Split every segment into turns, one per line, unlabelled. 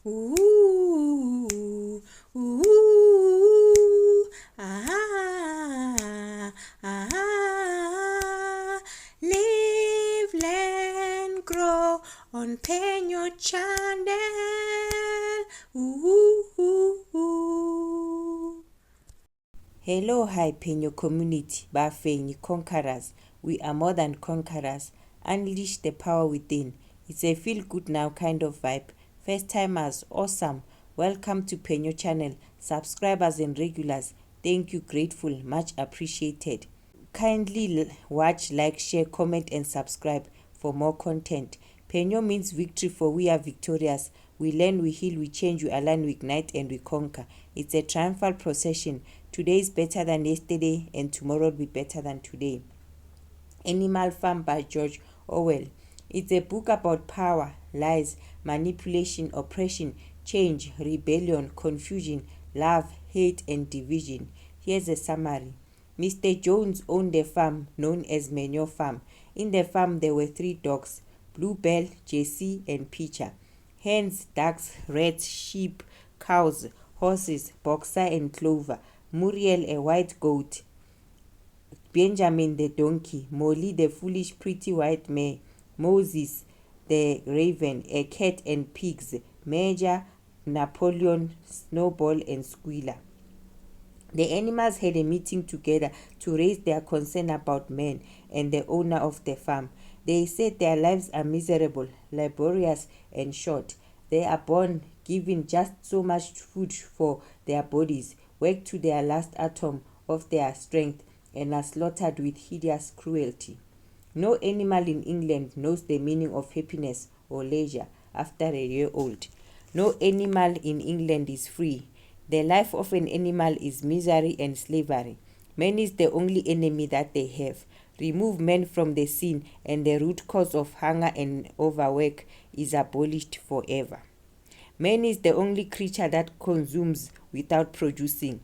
Ooh, ooh, ah, ah, live, learn, grow on Penyo channel. Ooh, ooh, ooh. Hello, hi Penyo community, Bafenyi, Conquerors. We are more than conquerors. Unleash the power within. It's a feel good now kind of vibe. First timers, awesome. Welcome to Penyo channel. Subscribers and regulars, thank you, grateful, much appreciated. Kindly watch, like, share, comment, and subscribe for more content. Penyo means victory, for we are victorious. We learn, we heal, we change, we align, we ignite, and we conquer. It's a triumphal procession. Today is better than yesterday, and tomorrow will be better than today. Animal Farm by George Orwell. It's a book about power, lies, manipulation, oppression, change, rebellion, confusion, love, hate, and division. Here's a summary. Mr. Jones owned a farm known as MeropaM. In the farm there were 3 dogs, Bluebell, Jessie, and Peacher. Hens, ducks, rats, sheep, cows, horses, Boxer and Clover, Muriel a white goat, Benjamin the donkey, Molly the foolish pretty white mare, Moses the raven, a cat and pigs, Major, Napoleon, Snowball and Squealer. The animals had a meeting together to raise their concern about man and the owner of the farm. They said their lives are miserable, laborious, and short. They are born, given just so much food for their bodies, work to their last atom of their strength, and are slaughtered with hideous cruelty. No animal in England knows the meaning of happiness or leisure after a year old. No animal in England is free. The life of an animal is misery and slavery. Man is the only enemy that they have. Remove man from the scene and the root cause of hunger and overwork is abolished forever. Man is the only creature that consumes without producing.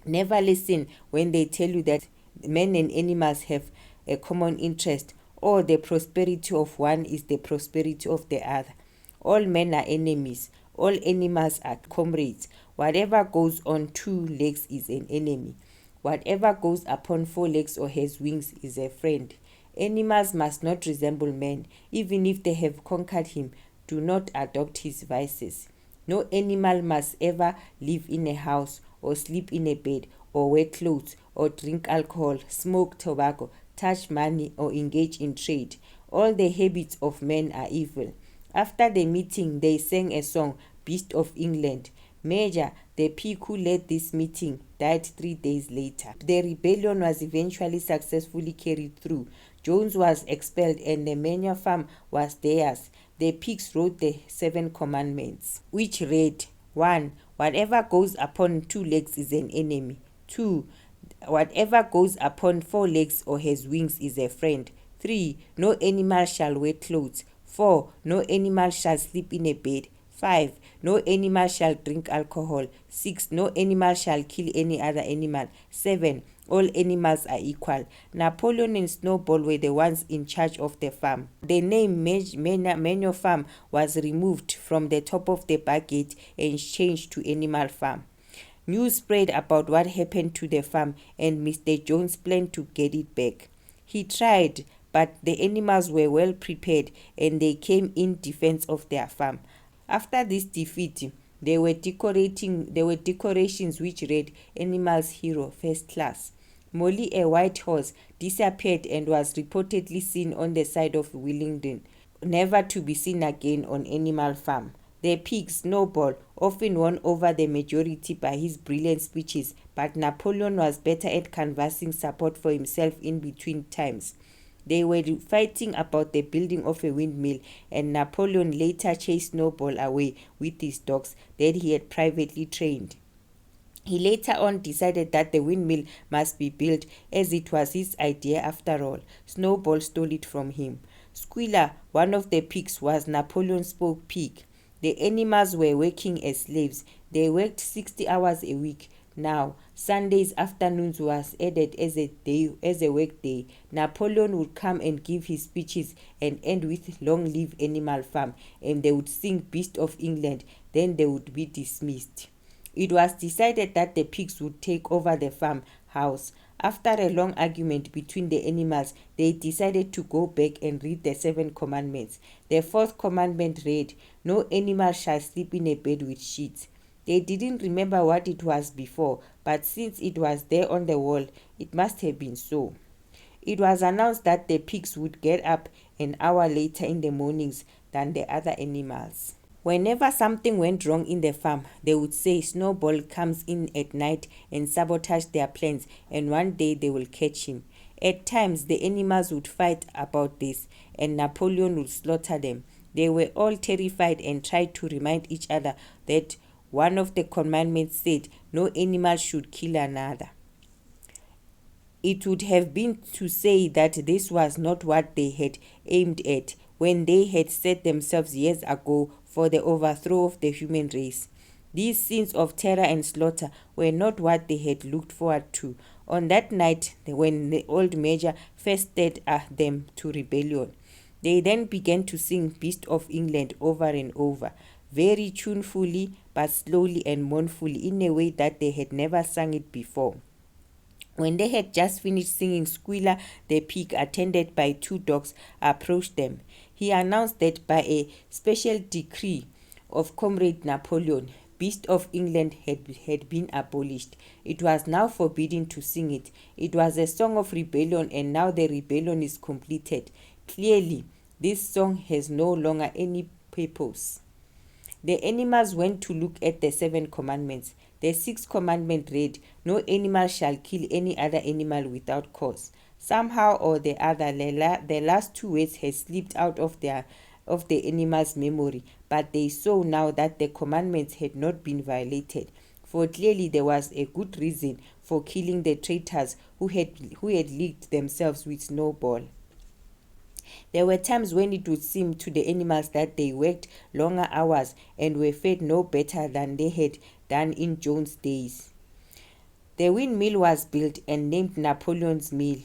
Never listen when they tell you that men and animals have a common interest, or the prosperity of one is the prosperity of the other. All men are enemies. All animals are comrades. Whatever goes on 2 legs is an enemy. Whatever goes upon 4 legs or has wings is a friend. Animals must not resemble men. Even if they have conquered him, do not adopt his vices. No animal must ever live in a house, or sleep in a bed, or wear clothes, or drink alcohol, smoke tobacco, touch money, or engage in trade. All the habits of men are evil. After the meeting, they sang a song, Beast of England. Major, the pig who led this meeting, died 3 days later. The rebellion was eventually successfully carried through. Jones was expelled and the MeropaM was theirs. The pigs wrote the 7 commandments, which read: 1. Whatever goes upon 2 legs is an enemy. 2. Whatever goes upon 4 legs or has wings is a friend. 3. No animal shall wear clothes. 4. No animal shall sleep in a bed. 5. No animal shall drink alcohol. 6. No animal shall kill any other animal. 7. All animals are equal. Napoleon and Snowball were the ones in charge of the farm. The name MeropaM was removed from the top of the bucket and changed to Animal Farm. News spread about what happened to the farm, and Mr. Jones planned to get it back. He tried, but the animals were well prepared and they came in defense of their farm. After this defeat, there were decorations which read Animals Hero First Class. Molly, a white horse, disappeared and was reportedly seen on the side of Willingdon, never to be seen again on Animal Farm. The pig, Snowball, often won over the majority by his brilliant speeches, but Napoleon was better at canvassing support for himself in between times. They were fighting about the building of a windmill, and Napoleon later chased Snowball away with his dogs that he had privately trained. He later on decided that the windmill must be built, as it was his idea after all. Snowball stole it from him. Squealer, one of the pigs, was Napoleon's spoke pig. The animals were working as slaves. They worked 60 hours a week. Now, Sundays afternoons was added as a work day. Napoleon would come and give his speeches and end with "Long live Animal Farm," and they would sing "Beast of England." Then they would be dismissed. It was decided that the pigs would take over the farmhouse. After a long argument between the animals, they decided to go back and read the 7 commandments. The 4th commandment read, "No animal shall sleep in a bed with sheets." They didn't remember what it was before, but since it was there on the wall, it must have been so. It was announced that the pigs would get up an hour later in the mornings than the other animals. Whenever something went wrong in the farm, they would say Snowball comes in at night and sabotage their plans, and one day they will catch him. At times, the animals would fight about this, and Napoleon would slaughter them. They were all terrified and tried to remind each other that one of the commandments said no animal should kill another. It would have been to say that this was not what they had aimed at when they had set themselves years ago for the overthrow of the human race. These scenes of terror and slaughter were not what they had looked forward to. On that night, when the old major first stirred them to rebellion, they then began to sing "Beast of England" over and over, very tunefully but slowly and mournfully, in a way that they had never sung it before. When they had just finished singing, Squealer the pig, attended by 2 dogs, approached them. He announced that by a special decree of Comrade Napoleon, "Beast of England" had been abolished. It was now forbidden to sing it. It was a song of rebellion, and now the rebellion is completed. Clearly, this song has no longer any purpose. The animals went to look at the 7 commandments. The 6th commandment read, "No animal shall kill any other animal without cause." Somehow or the other, the last 2 words had slipped out of the animals' memory, but they saw now that the commandments had not been violated, for clearly there was a good reason for killing the traitors who had licked themselves with Snowball. There were times when it would seem to the animals that they worked longer hours and were fed no better than they had done in Jones' days. The windmill was built and named Napoleon's Mill,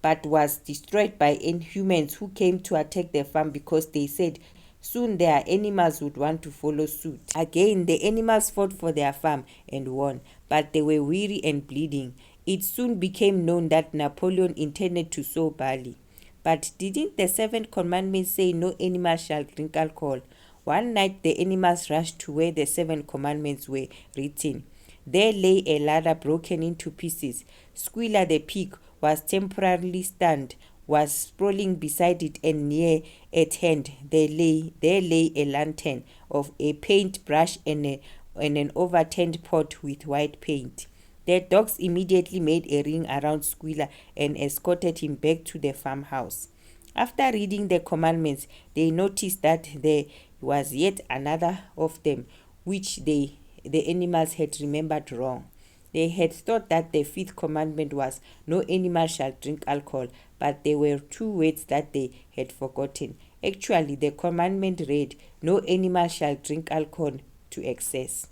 but was destroyed by inhumans who came to attack the farm because they said soon their animals would want to follow suit. Again, the animals fought for their farm and won, but they were weary and bleeding. It soon became known that Napoleon intended to sow barley. But didn't the 7th commandment say no animal shall drink alcohol? One night the animals rushed to where the 7 commandments were written. There lay a ladder broken into pieces. Squealer the pig was temporarily stunned, was sprawling beside it, and near at hand there lay a lantern of a paint brush and an overturned pot with white paint. The dogs immediately made a ring around Squealer and escorted him back to the farmhouse. After reading the commandments, they noticed that there was yet another of them, which the animals had remembered wrong. They had thought that the 5th commandment was "No animal shall drink alcohol," but there were 2 words that they had forgotten. Actually, the commandment read, "No animal shall drink alcohol to excess."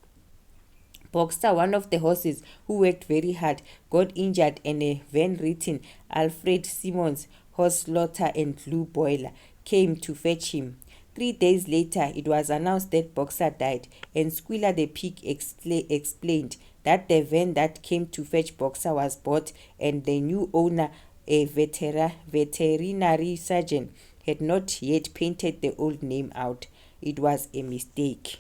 Boxer, one of the horses who worked very hard, got injured, and a van written Alfred Simmons, Horse Slaughter and Glue Boiler, came to fetch him. 3 days later, it was announced that Boxer died, and Squealer the pig explained that the van that came to fetch Boxer was bought, and the new owner, a veterinary surgeon, had not yet painted the old name out. It was a mistake.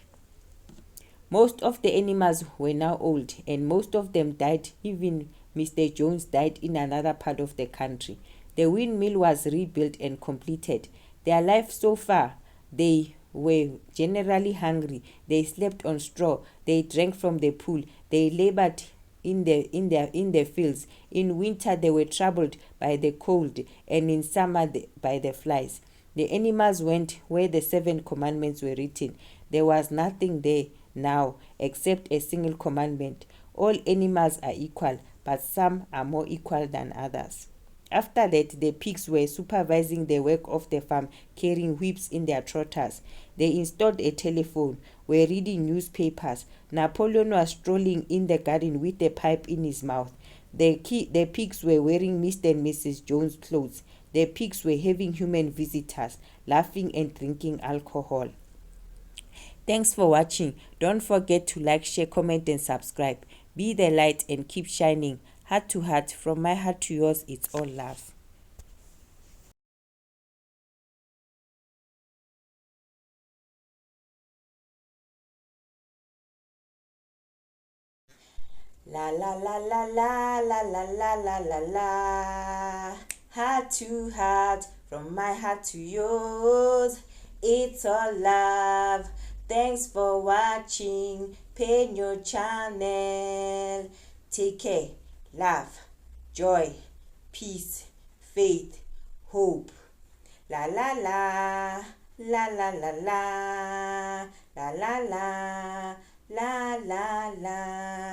Most of the animals were now old, and most of them died. Even Mr. Jones died in another part of the country. The windmill was rebuilt and completed. Their life so far, they were generally hungry. They slept on straw. They drank from the pool. They labored in the fields. In winter, they were troubled by the cold, and in summer by the flies. The animals went where the 7 commandments were written. There was nothing there now except a single commandment. All animals are equal, but some are more equal than others. After that, the pigs were supervising the work of the farm, carrying whips in their trotters. They installed a telephone, were reading newspapers. Napoleon was strolling in the garden with a pipe in his mouth. The pigs were wearing Mr. and Mrs. Jones' clothes. The pigs were having human visitors, laughing and drinking alcohol. Thanks for watching. Don't forget to like, share, comment, and subscribe. Be the light and keep shining. Heart to heart, from my heart to yours, it's all love. La la la la la la la la la la la. Heart to heart, from my heart to yours, it's all love. Thanks for watching. Pay your channel. Take care. Love, joy, peace, faith, hope. La la la, la la la la, la la la, la la la.